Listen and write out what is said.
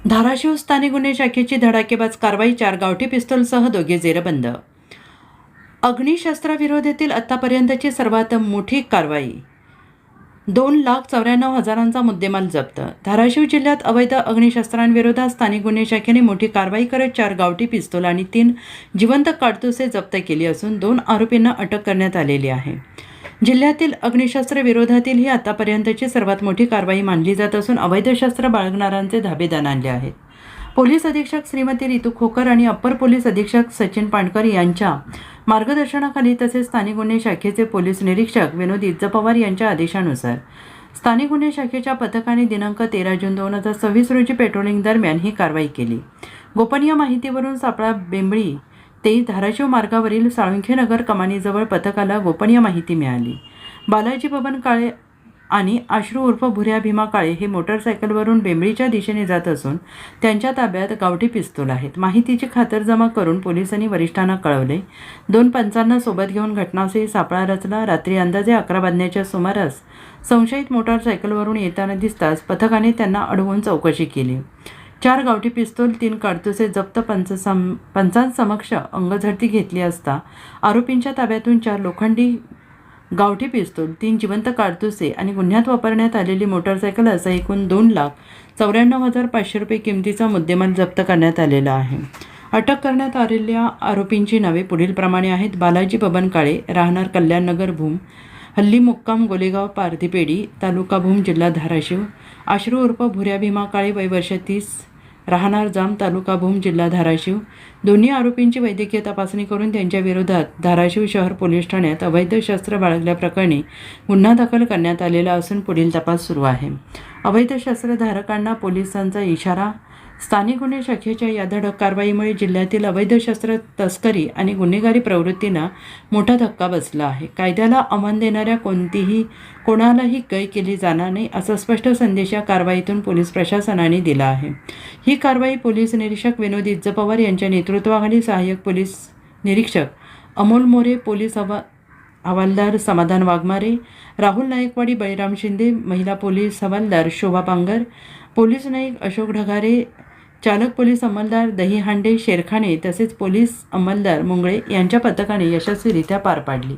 धाराशिव स्थानिक गुन्हे शाखेची धडाकेबाज कारवाई, 4 गावठी पिस्तूलसह दोघे जेरबंद. अग्निशस्त्राविरोधातील आतापर्यंतची सर्वात मोठी कारवाई. 2,94,000चा मुद्देमाल जप्त. धाराशिव जिल्ह्यात अवैध अग्निशस्त्रांविरोधात स्थानिक गुन्हे शाखेने मोठी कारवाई करत 4 गावठी पिस्तूल आणि 3 जिवंत काडतुसे जप्त केली असून 2 आरोपींना अटक करण्यात आलेली आहे. जिल्ह्यातील अग्निशस्त्र विरोधातील ही आतापर्यंतची सर्वात मोठी कारवाई मानली जात असून अवैध शस्त्र बाळगणाऱ्यांचे धाबे दणाणले आहेत. पोलीस अधीक्षक श्रीमती रितू खोकर आणि अप्पर पोलीस अधीक्षक सचिन पाणकर यांच्या मार्गदर्शनाखाली तसेच स्थानिक गुन्हे शाखेचे पोलीस निरीक्षक विनोद इज्जपवार यांच्या आदेशानुसार स्थानिक गुन्हे शाखेच्या पथकाने दिनांक 13 जून 2026 रोजी पेट्रोलिंग दरम्यान ही कारवाई केली. गोपनीय माहितीवरून सापळा बेंबळी ते धाराशिव मार्गावरील साळुंखेनगर कमानीजवळ पथकाला गोपनीय माहिती मिळाली. बालाजी बबन काळे आणि आश्रू उर्फ भुऱ्या भीमा काळे हे मोटरसायकलवरून बेंबळीच्या दिशेने जात असून त्यांच्या ताब्यात गावठी पिस्तूल आहेत. माहितीची खातरजमा करून पोलिसांनी वरिष्ठांना कळवले. 2 पंचांना सोबत घेऊन घटनास्थळी सापळा रचला. रात्री अंदाजे 11 वाजण्याच्या सुमारास संशयित मोटरसायकलवरून येताना दिसताच पथकाने त्यांना अडवून चौकशी केली. 4 गावठी पिस्तूल, 3 काडतुसे जप्त पंचांसमक्ष अंगझडती घेतली असता आरोपींच्या ताब्यातून 4 लोखंडी गावठी पिस्तूल, 3 जिवंत काडतुसे आणि गुन्ह्यात वापरण्यात आलेली मोटरसायकल असा एकूण 2,94,500 रुपये किमतीचा मुद्देमाल जप्त करण्यात आलेला आहे. अटक करण्यात आलेल्या आरोपींची नावे पुढीलप्रमाणे आहेत. बालाजी बबन काळे, राहणार कल्याणनगर भूम, हल्ली मुक्काम गोलेगाव पारधीपेढी, तालुका भूम, जिल्हा धाराशिव. आश्रू उर्फ भुऱ्या भीमा काळे, वय वर्ष 30, राहणार जाम, तालुका भूम, जिल्हा धाराशिव. दोन्ही आरोपींची वैद्यकीय तपासणी करून त्यांच्या विरोधात धाराशिव शहर पोलीस ठाण्यात अवैध शस्त्र बाळगल्याप्रकरणी गुन्हा दाखल करण्यात आलेला असून पुढील तपास सुरू आहे. अवैध शस्त्रधारकांना पोलिसांचा इशारा. स्थानिक गुन्हे शाखेच्या या धडक कारवाईमुळे जिल्ह्यातील अवैध शस्त्र तस्करी आणि गुन्हेगारी प्रवृत्तींना मोठा धक्का बसला आहे. कायद्याला आव्हान देणाऱ्या कोणालाही गय केली जाणार नाही असा स्पष्ट संदेश या कारवाईतून पोलीस प्रशासनाने दिला आहे. ही कारवाई पोलीस निरीक्षक विनोद इज्जपवार यांच्या नेतृत्वाखाली सहाय्यक पोलीस निरीक्षक अमोल मोरे, पोलीस हवालदार समाधान वाघमारे, राहुल नायकवाडी, बळीराम शिंदे, महिला पोलीस हवालदार शोभा पांगर, पोलीस नाईक अशोक ढगारे, चालक पोलीस अंमलदार दहीहांडे शेरखाने तसेच पोलीस अंमलदार मुंगळे यांच्या पथकाने यशस्वीरित्या पार पाडली.